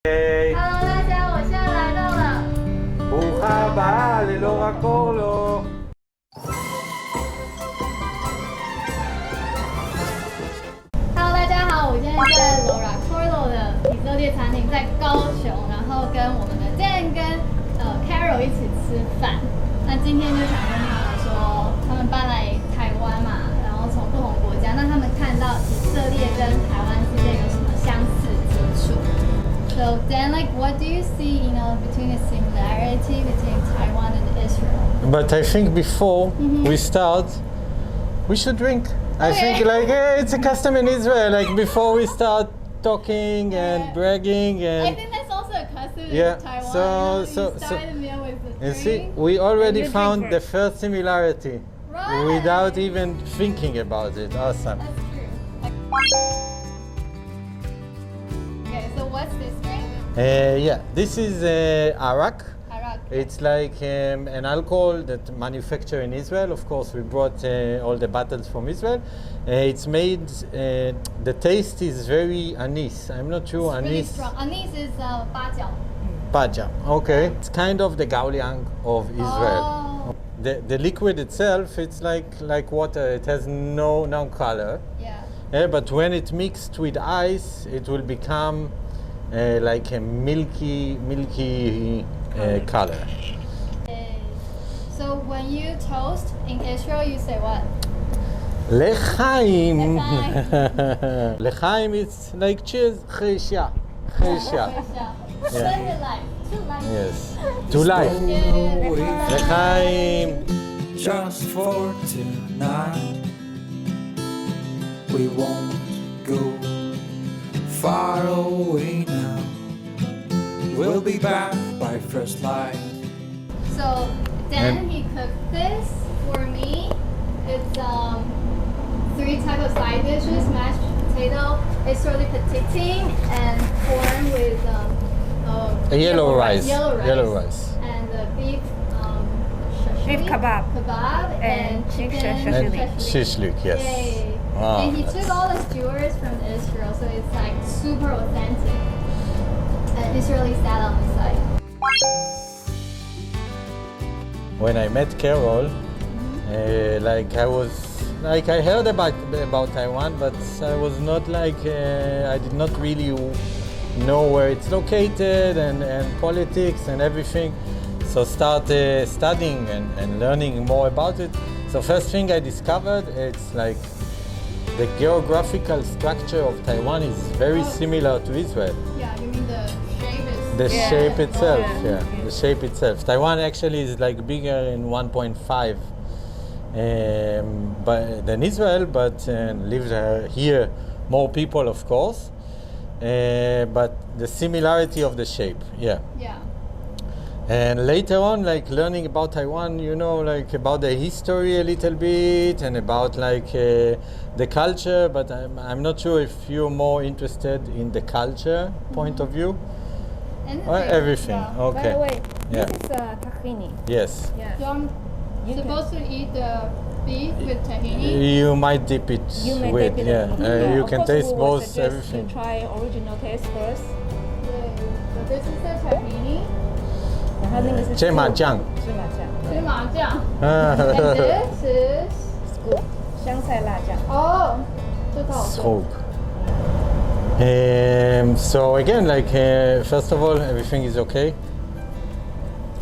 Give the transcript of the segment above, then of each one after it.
Hello， 大家，我现在来到了ברוכה הבאה ללורקורלו。Hello， 大家好，我现在在 Loracorlo 的以色列餐厅，在高雄，然后跟我们的Dan跟Carol 一起吃饭。那今天就想跟他们说，他们搬来台湾嘛，然后从不同国家，那他们看到以色列跟台湾之间有什么相似之处？ So Dan, like, what do you see, between the similarity between Taiwan and Israel? But I think before we start, we should drink. I think it's a custom in Israel. Like before we start talking and bragging I and think that's also a custom Yeah, in Taiwan. so- You so- start the meal with the you drink. see, we already And you found drink the first. first similarity Right. without even thinking about it. Awesome. That's true. Okay, so what's this drink? Yeah, this is arak. Arak. It's like an alcohol that manufactured in Israel. Of course, we brought all the bottles from Israel. It's made, the taste is very anise. I'm not sure It's really anise. strong. Anise is 八角. Paja. Okay. It's kind of the gauliang of Israel. Oh, The liquid itself, it's like water. It has no color. yeah. But when it mixed with ice, it will become like a milky color. So when you toast in Israel, you say what? L'chaim. L'chaim. L'chaim is like cheers. Chesha. Chesha. Send it like to life. Yes. To life. Yeah. L'chaim. Just for tonight, we won't go far away now. We'll be back by first light. So then he cooked this for me. It's 3 types of side dishes: mashed potato, Israeli potitin, and corn with Yellow rice. Yellow rice. Yellow rice. And beef Beef kebab. And chicken shashlik. And shishlik, yes. Yay. Wow, And he that's- took all the skewers from Israel, so it's like super authentic. And Israeli style on the side. When I met Carol, I heard about Taiwan, but I was not I did not really know where it's located and politics and everything. So start studying and learning more about it. So first thing I discovered, it's like the geographical structure of Taiwan is very similar to Israel. Yeah, you mean the shape is... The shape itself, Yeah. the shape itself. Taiwan actually is like bigger in 1.5 than Israel, but live here more people, of course. But the similarity of the shape, yeah. Yeah. And later on, like learning about Taiwan, like about the history a little bit and about the culture. But I'm not sure if you're more interested in the culture point of view And or everything. Yeah. By Okay. the way, Yeah. this is tahini. Yes. Yeah. So I'm You can- supposed to eat the beef with tahini. You might dip it You may with, dip it yeah. in. You Of can course, taste we will both suggest everything. You try original taste first. So this is the tahini. 然后那个是芝麻酱。芝麻酱。芝麻酱. And this is... Good. 香菜辣酱。 Oh, 这个好吃. Stroke. So again, first of all, everything is okay.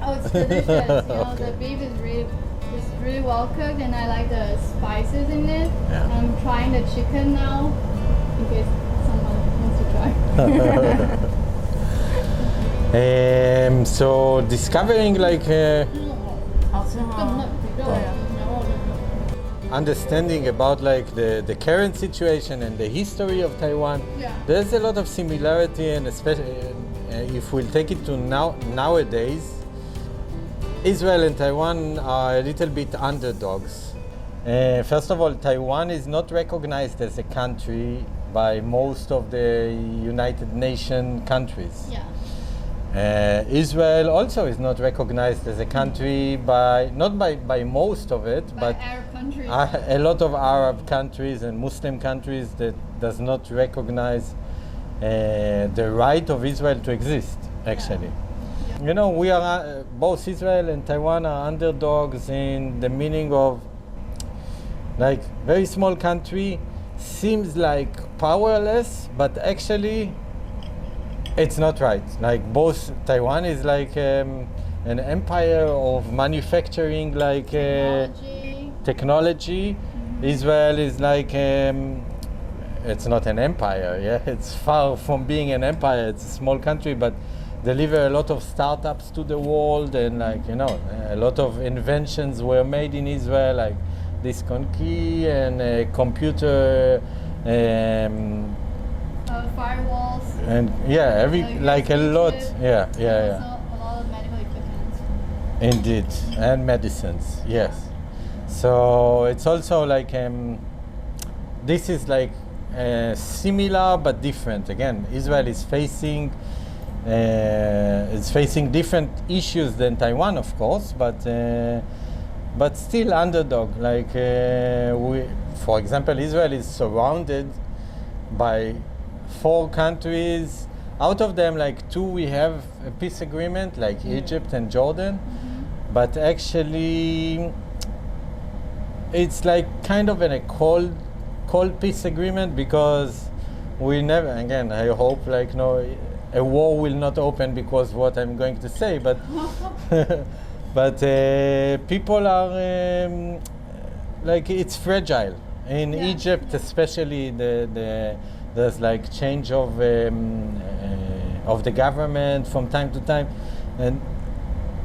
Oh, it's delicious. The beef is really well cooked, and I like the spices in it. Yeah. I'm trying the chicken now, in case someone wants to try. So discovering 好吃哈。understanding about the current situation and the history of Taiwan, Yeah. there's a lot of similarity, and especially if we'll take it to nowadays, Israel and Taiwan are a little bit underdogs. First of all, Taiwan is not recognized as a country by most of the United Nations countries. Yeah. Israel also is not recognized as a country not by most of it, By but Arab countries. a lot of Arab countries and Muslim countries that does not recognize the right of Israel to exist, actually. You know, we are both Israel and Taiwan are underdogs in the meaning of, like, very small country seems like powerless, but actually it's not right. Like, both Taiwan is like an empire of manufacturing, like technology. Israel is like it's not an empire, yeah. It's far from being an empire. It's a small country, but deliver a lot of startups to the world, and, like, you know, a lot of inventions were made in Israel, like this key and computer firewalls. and yeah, like a lot, yeah. Also a lot of medical equipment. Indeed, and medicines, yes. So it's also like this is like similar but different. Again, Israel is facing different issues than Taiwan, of course, but still underdog. Like for example, Israel is surrounded by 4 countries. Out of them, like 2 we have a peace agreement, like Egypt and Jordan, but actually it's like kind of a cold peace agreement, because we never, again, I hope, like, no, a war will not open because what I'm going to say, but but people are like, it's fragile in Egypt, especially there's like change of the government from time to time, and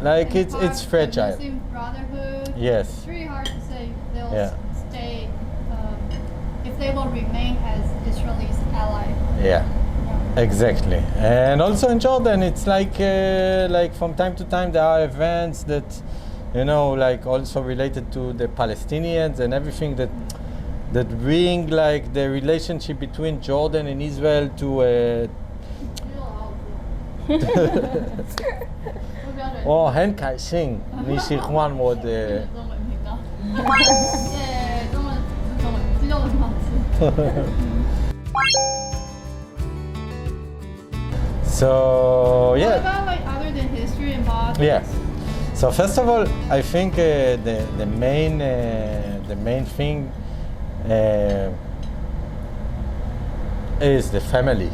like it's fragile. Muslim Brotherhood. Yes. It's really hard to say they'll stay if they will remain as Israel's ally. Yeah. Exactly. And also in Jordan, it's like from time to time there are events that, you know, like also related to the Palestinians and everything that bring like the relationship between Jordan and Israel to哦，很开心，你喜欢我的。中文频道。耶，中文，鸡肉很好吃。So yeah. What about, like, other than history and politics? Yeah. So first of all, I think the main thing is the family,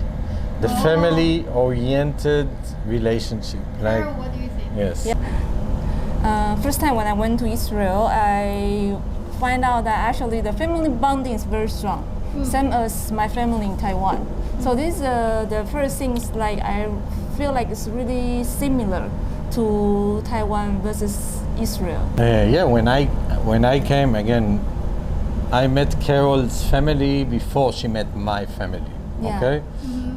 the family-oriented relationship. Like, Carol, what do you think? yes. Yeah. First time when I went to Israel, I find out that actually the family bonding is very strong, same as my family in Taiwan. So this is the first things, like, I feel like it's really similar to Taiwan versus Israel. Yeah, when I came again, I met Carol's family before she met my family. Yeah. Okay,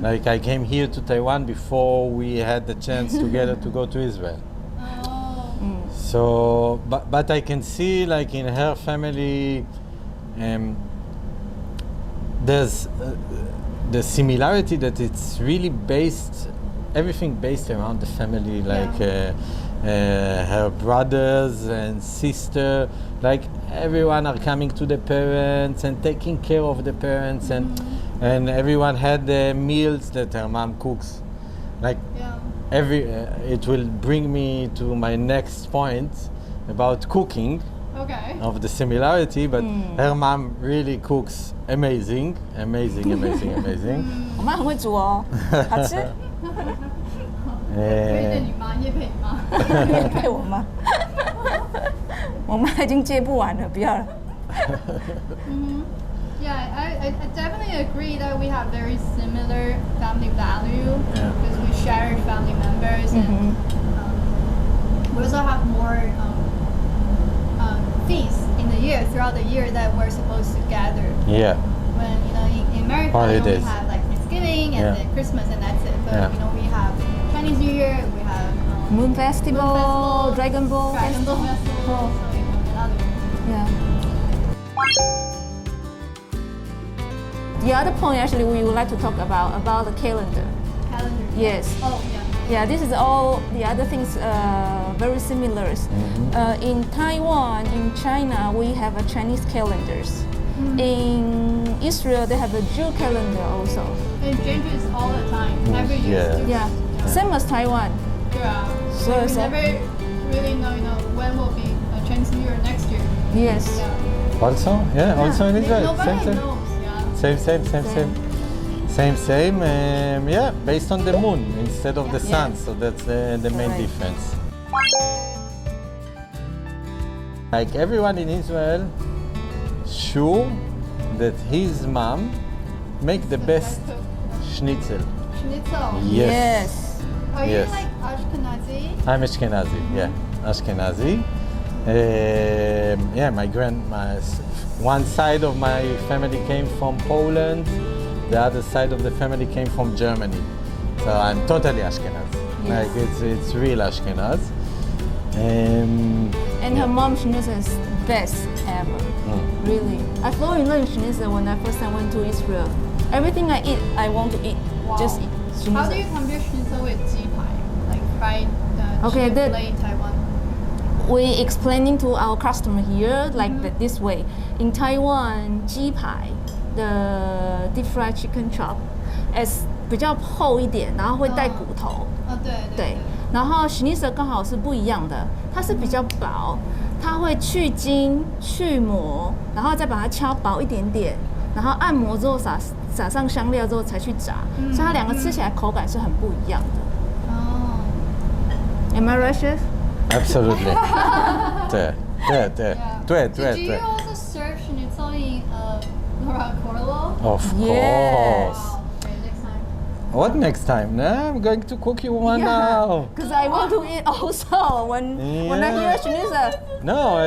like I came here to Taiwan before we had the chance together to go to Israel. Oh. So, but I can see, like, in her family, there's the similarity that it's really based, everything based around the family, like her brothers and sister, like everyone are coming to the parents and taking care of the parents, and everyone had the meals that her mom cooks. Like it will bring me to my next point about cooking. Okay. Of the similarity, but her mom really cooks amazing. 我妈很会煮哦，好吃。可以对你妈业配你妈。业配我妈，我妈已经接不完了，不要了。Yeah, I definitely agree that we have very similar family value because we share family members, and we also have more feasts in the year, throughout the year, that we're supposed to gather. Yeah. When, you know, in America, we only have like Thanksgiving and then Christmas, and that's it. But you know, we have Chinese New Year, we have Moon Festival, Dragon Ball Festival, so, you know, and other ones. Yeah. The other point, actually, we would like to talk about the calendar. Calendar. Yes. Oh, yeah. Yeah, this is all the other things very similar. In Taiwan, in China, we have a Chinese calendars. In Israel, they have a Jew calendar also. It changes all the time. Every Yeah. year. Yeah, same as Taiwan. Yeah. So we it's a- never really know, when will be Chinese New Year next year. Yes. Yeah. Also, yeah, also in Israel, Nobody same. knows. Yeah. Same. Yeah, based on the moon instead of the sun, so that's the main Correct. difference. Like everyone in Israel, sure that his mom make the best schnitzel. Schnitzel. Yes. Are Yes. you like Ashkenazi? I'm Ashkenazi, yeah, Ashkenazi. Yeah, one side of my family came from Poland, the other side of the family came from Germany. So I'm totally Ashkenaz. Yes. Like it's real Ashkenaz. And her mom schnitzel is best ever. Really. I fell in love with schnitzel when I first time went to Israel. Everything I eat, I want to eat. Wow. Just eat schnitzel. How do you compare schnitzel with 鸡排? Like fried Okay, chicken that- fillet in Taiwan? We explaining to our customer here like this way. In Taiwan, 鸡排 the deep fried chicken chop is 比较厚一点，然后会带骨头。对，然后 schnitzel 刚好是不一样的，它是比较薄，它会去筋去膜，然后再把它敲薄一点点，然后按摩之后撒上香料之后才去炸，所以它两个吃起来口感是很不一样的。哦 Am I right, chef? Absolutely. Yeah. Did you 对。 also serve schnitzel in Loracorlo? Of Yes. course. Wow. Okay, next time. What next time? Nah, I'm going to cook you one now. Because I want to eat also when I hear schnitzel. No,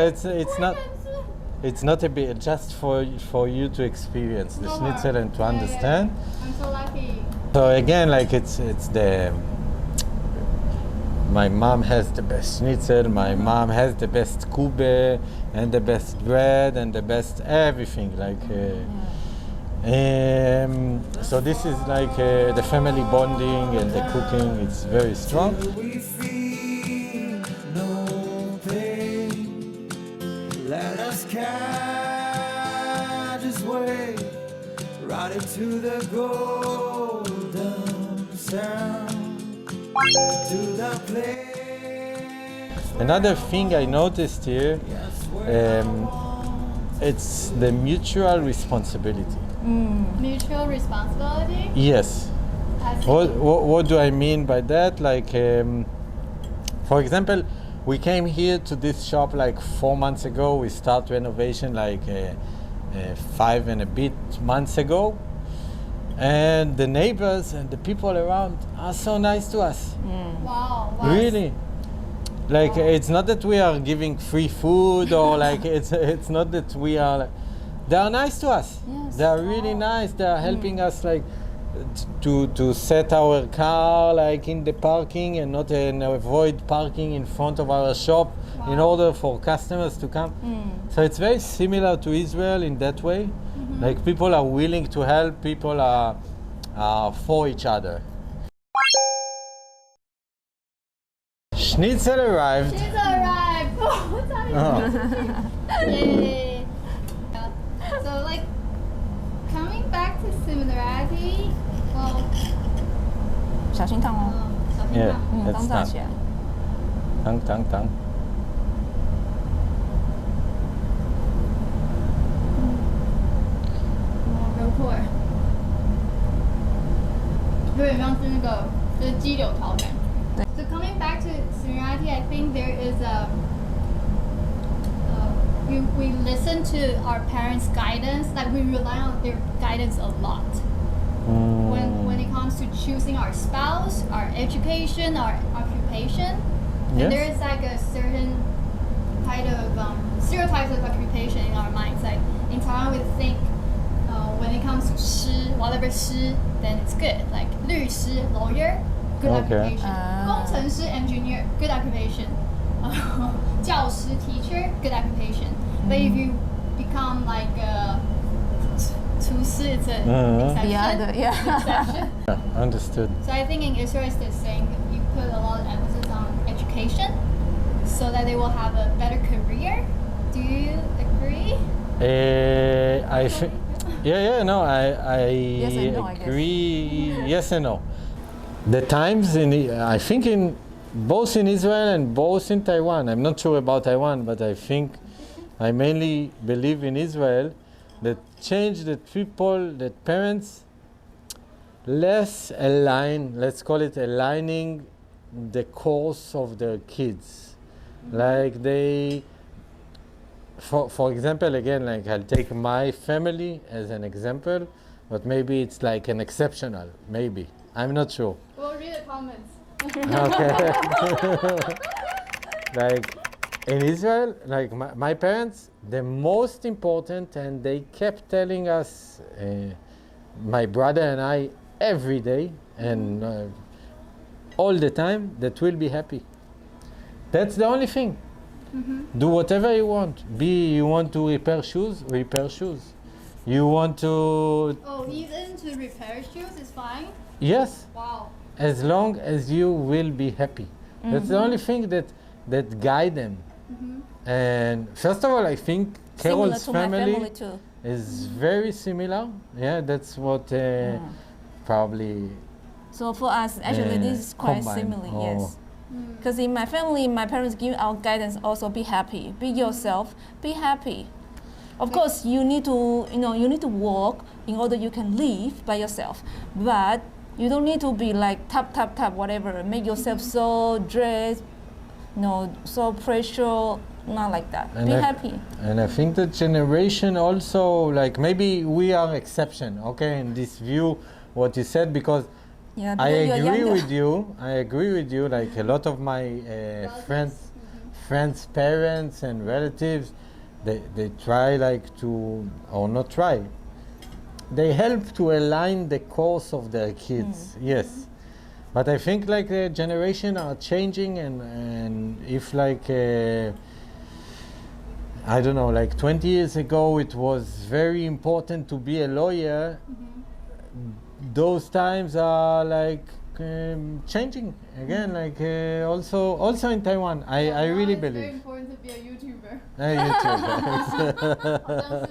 it's not a bit just for you to experience the schnitzel and to understand. I'm so lucky. So again, like it's the my mom has the best schnitzel, my mom has the best kube and the best bread and the best everything. Like so this is like the family bonding and the cooking. It's very strong. We feel no pain. Let us catch His way right into the golden sound. To the place. Another thing I noticed here, it's the mutual responsibility. Mutual responsibility? Yes. As What do I mean by that? Like, for example, we came here to this shop like 4 months ago. We start renovation like 5 and a bit months ago. And the neighbors and the people around are so nice to us. Wow. Really. Like, it's not that we are giving free food or like, it's not that we are, they are nice to us. Yes. They are really nice. They are helping us like to set our car like in the parking and not avoid parking in front of our shop in order for customers to come. So it's very similar to Israel in that way. Like people are willing to help, people are for each other. Schnitzel arrived. She's arrived. Yay. So like coming back to similarity, well, 小心烫哦，小心 Yeah, 烫。刚 that's 炸 done. 起来。Tang.没错哎，有点像是那个就是鸡柳条感。So coming back to similarity, I think there is we listen to our parents' guidance, like we rely on their guidance a lot. When it comes to choosing our spouse, our education, our occupation, Yes. and there is like a certain kind of stereotypes of occupation in our minds. Like in Taiwan, we think when it comes to 师, whatever 师, then it's good. Like 律师, lawyer, good Okay. occupation. 工程师, engineer, good occupation. 教师, teacher, good occupation. But if you become like厨师, it's an exception. The other, yeah. Exception. Yeah, understood. So I think in Israel it's the same. You put a lot of emphasis on education so that they will have a better career. Do you agree? No, I Yes and no, I guess. agree. Yes and no. The times I think in both in Israel and both in Taiwan. I'm not sure about Taiwan, but I think I mainly believe in Israel that change that people, that parents less align, let's call it aligning the course of their kids. Like they, for example, again, like I'll take my family as an example, but maybe it's like an exceptional, maybe. I'm not sure. We'll read the comments. Okay. Like in Israel, like my parents, the most important, and they kept telling us, my brother and I, every day and all the time, that we'll be happy. That's the only thing. Do whatever you want. You want to repair shoes? Repair shoes. You want to... Oh, even to repair shoes is fine? Yes. Wow. As long as you will be happy. That's the only thing that guide them. And first of all, I think Similar Carol's to my family too. is very similar. Yeah, that's what probably... So for us, actually, this is quite combine. similar. Oh. Yes. Because in my family, my parents give our guidance also be happy, be yourself, be happy. Of course, you need to work in order you can live by yourself, but you don't need to be like tap, whatever, make yourself so dressed, so pressure, not like that. And be I- happy. And I think the generation also, like maybe we are exception, okay, in this view, what you said, because Yeah, I because you're agree younger. with you. I agree with you. Like a lot of my friends' parents and relatives, they try like to, or not try. They help to align the course of their kids. Yes, but I think like the generation are changing, and if like I don't know, like 20 years ago, it was very important to be a lawyer. Those times are like changing again, like also in Taiwan. I really It's very believe. important to be a YouTuber. YouTube. 好像是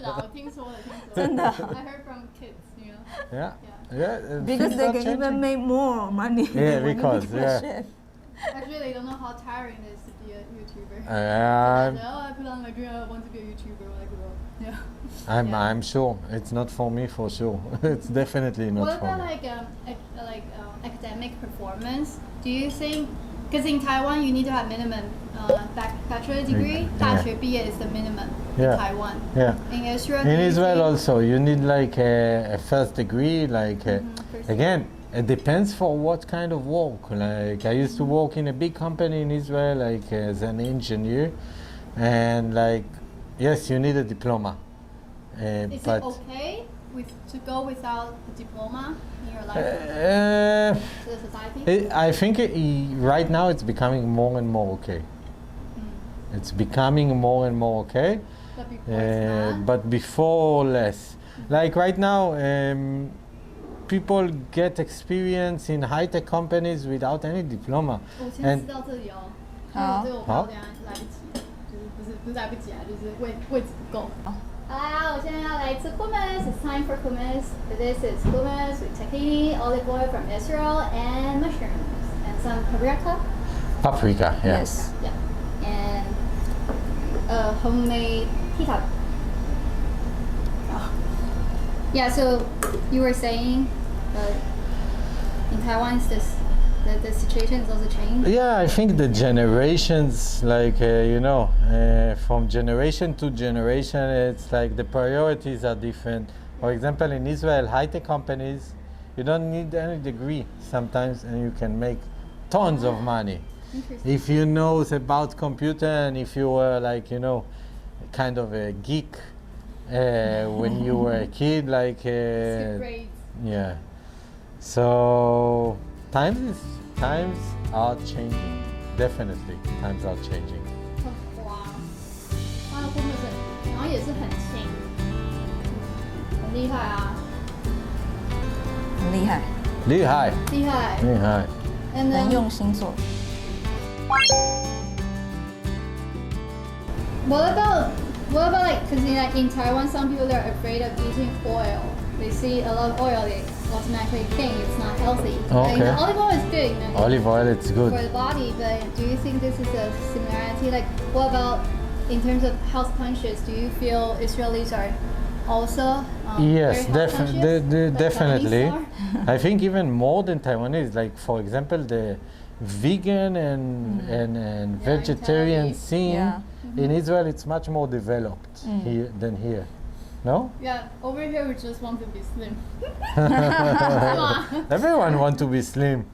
啊，我听说的，真的 I heard from kids, you know. Yeah, yeah. Because things they are can changing. even make more money. Yeah, when you because, become a yeah. chef. Actually, they don't know how tiring it is to be a YouTuber. I'm, I put on my dream, I want to be a YouTuber when I grow up. Yeah. I'm sure it's not for me for sure. It's definitely not What for about me. like academic performance? Do you think? Because in Taiwan, you need to have minimum bachelor degree. Yeah. 大学毕业 is the minimum Yeah. in Taiwan. Yeah. In Israel, In do you Israel think- also, you need like a first degree. Like first again, it depends for what kind of work. Like I used to work in a big company in Israel, like as an engineer, and like yes, you need a diploma. Is but it okay to go without a diploma in your life to the society? I think right now it's becoming more and more okay. It's becoming more and more okay. But before it's not? But before less. Like right now, people get experience in high-tech companies without any diploma. 我先知道这里哦。好这个我怕我等一下来不及，就是不是来不及啊，就是位置不够。好啦，我现在要来吃 hummus. It's time for hummus. This is hummus with tahini, olive oil from Israel, and mushrooms, and some paprika. Paprika, yeah. Yes. Yeah, and homemade pita. Oh. Yeah. So you were saying in Taiwan, is this the situation is also changed? Yeah, I think the generations, like from generation to generation, it's like the priorities are different. For example, in Israel, high-tech companies, you don't need any degree sometimes, and you can make tons of money. Interesting. If you know about computer, and if you were like kind of a geek when you were a kid, like Skip grades. yeah. So times are changing. Definitely, times are changing. 哇，它的 hummus 然后也是很轻，很厉害啊，很厉害，厉害，厉害。厉害。 And 很 then 用心做。 what about What about like, because in Taiwan, some people are afraid of eating oil. They see a lot of oil, they automatically think it's not healthy. Okay. Like, olive oil is good, you know, Olive oil, it's for good. the body. But do you think this is a similarity? Like, what about in terms of health conscious? Do you feel Israelis are also Yes, very health conscious, like definitely. Taiwanese are? I think even more than Taiwanese. Like for example, the vegan and vegetarian Thai. scene Yeah. in Israel, it's much more developed here than here. No? Yeah, over here we just want to be slim. Come on. Everyone want to be slim.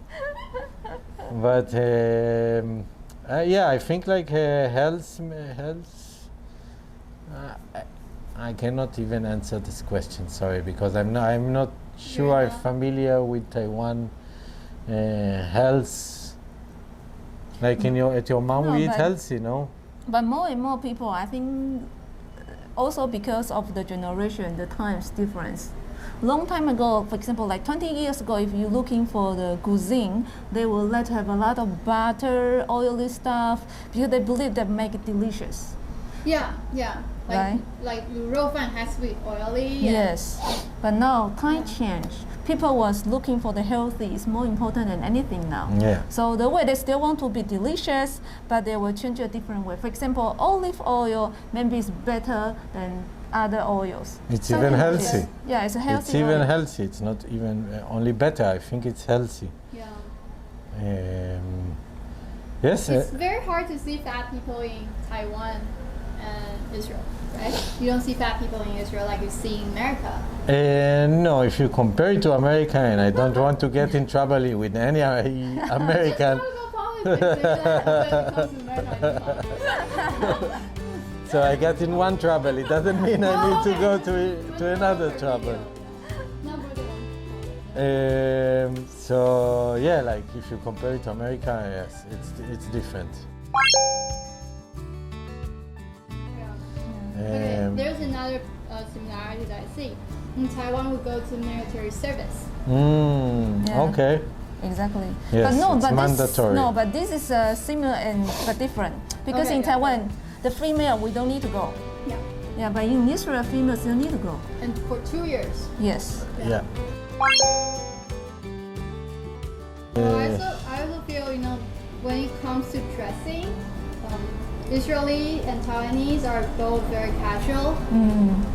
But yeah, I think like health. I cannot even answer this question. Sorry, because I'm not sure I'm familiar with Taiwan health. Like at your mom, No, we eat but- healthy, no? But more and more people, I think, also because of the generation, the times difference. Long time ago, for example, like 20 years ago, if you're looking for the cuisine, they will let have a lot of butter, oily stuff, because they believe that make it delicious. Yeah. Like Right. like the raw fan has to be oily. and- Yes, but now time change. People was looking for the healthy is more important than anything now. Yeah. So the way they still want to be delicious, but they will change a different way. For example, olive oil maybe is better than other oils. It's even healthy. Yeah, it's a healthy. It's even oil. healthy. It's not even only better. I think it's healthy. Yeah. Yes. It's very hard to see fat people in Taiwan and Israel, right? You don't see fat people in Israel like you see in America. No, if you compare it to America, and I don't want to get in trouble with any American. So I got in one trouble. It doesn't mean I need to go to another trouble. So yeah, like if you compare it to America, yes, it's different. Okay, there's another similarity that I see. In Taiwan, we go to military service. Yeah. Okay. Exactly. Yes, but no, it's but mandatory. this is similar and but different because Okay, in yeah. Taiwan, the female we don't need to go. Yeah. Yeah, but in Israel, females still need to go. And for 2 years. Yes. Yeah. Well, I also feel, you know, when it comes to dressing, Israeli and Taiwanese are both very casual.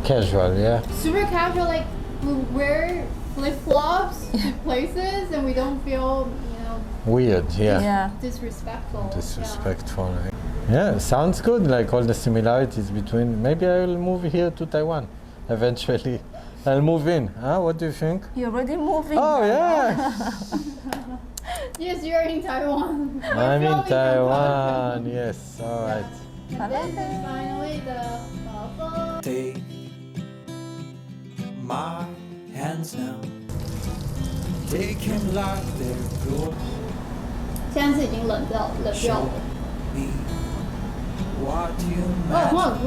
Casual, yeah. Super casual, like we wear flip-flops to places and we don't feel, you know, Weird, yeah. Yeah. disrespectful. Disrespectful. Yeah, sounds good. Like all the similarities between. Maybe I'll move here to Taiwan eventually. I'll move in. Huh? What do you think? You're already moving. Oh now. yeah. Yes, you're in Taiwan. I'm in Taiwan. Yes. All right. Finally, the waffle. Take my hands now. Take him like they're good. 现在是已经冷掉了。 Me what you 哦，很 meant. 好吃。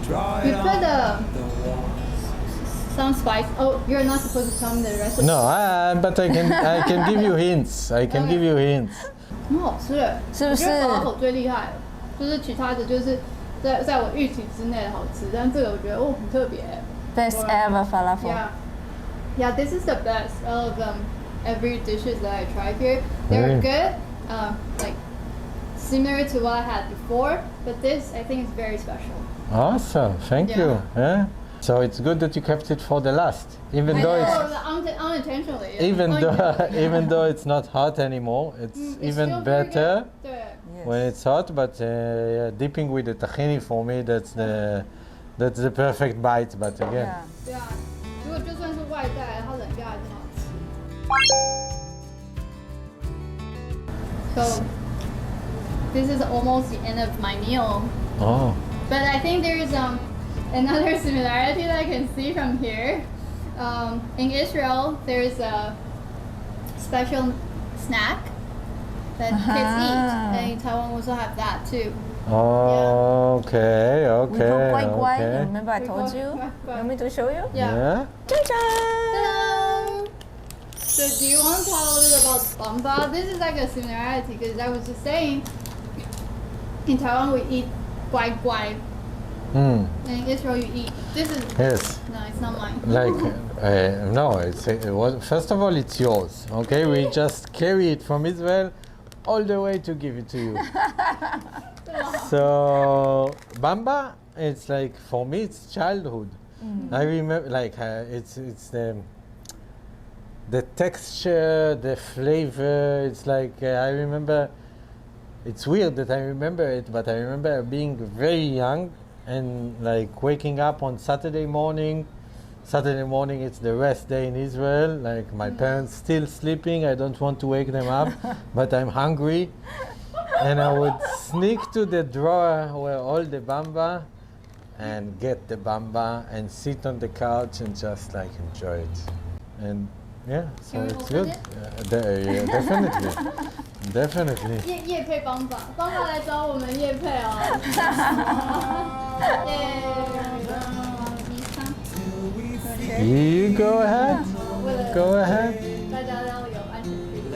Dry You put out the wall. some spice. Oh, you're not supposed to tell me the recipe. No, but I can give you hints. I can give you hints. 很好吃哎，是不是我觉得法拉口最厉害了，就是其他的就是在我预期之内的好吃，但这个我觉得很特别。 Best ever falafel. Yeah, this is the best of every dishes that I tried here. They're Really? good, like similar to what I had before, but this I think is very special. Awesome. Thank Yeah. you. Yeah. So it's good that you kept it for the last, even I though know, it's unintentionally. even though it's not hot anymore. It's It's even still very better. good.对。 When it's hot, but yeah, dipping with the tahini for me, that's the perfect bite. But again, Yeah. 对啊，如果就算是外带，它冷掉还是很好吃。So this is almost the end of my meal, oh, but I think there is another similarity that I can see from here. In Israel, there is a special snack that kids eat, and in Taiwan we also have that too. okay, We call okay, guai guai. okay. Remember I We told call you? guai guai. Want me to show you? Yeah. Yeah. Ta-da! So do you want to talk a little bit about bamba? This is like a similarity because I was just saying, in Taiwan we eat guai guai Mm. In Israel, you eat. This is Yes. no, it's not mine. Like, no, first of all, it's yours, okay? We just carry it from Israel all the way to give it to you. So, bamba, it's like, for me, it's childhood. I remember, like, it's the texture, the flavor, it's like, I remember, it's weird that I remember it, but I remember being very young and like waking up on Saturday morning. Saturday morning, it's the rest day in Israel. Like my parents still sleeping. I don't want to wake them up, but I'm hungry. And I would sneak to the drawer where all the bamba and get the bamba and sit on the couch and just like enjoy it. And yeah, so Can we it's open good. it? Yeah, definitely. Definitely. 业配邦爸，邦爸来找我们业配哦。You go ahead. 为了 Go ahead. 大家要有安全距离。耶，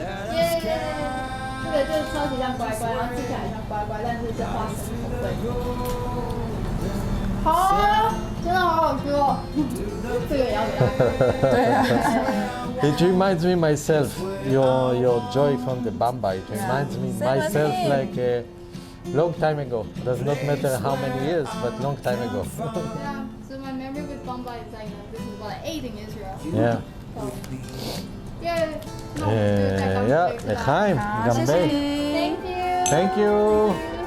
这个就是超级像乖乖，然后吃起来像乖乖，但是是花生口味。好啊，真的好好吃哦。这个也要给他。对啊。It reminds me myself, your joy from the bamba. It reminds me Same as myself me. like a long time ago. Does not matter how many years, but long time ago. Yeah, so my memory with bamba is like this is what I ate in Israel. Yeah. So, yeah. 那我们就再高兴 Yeah, 一次吧 לחיים, 好， גם 谢谢 בית. 你。 Thank you. Thank you.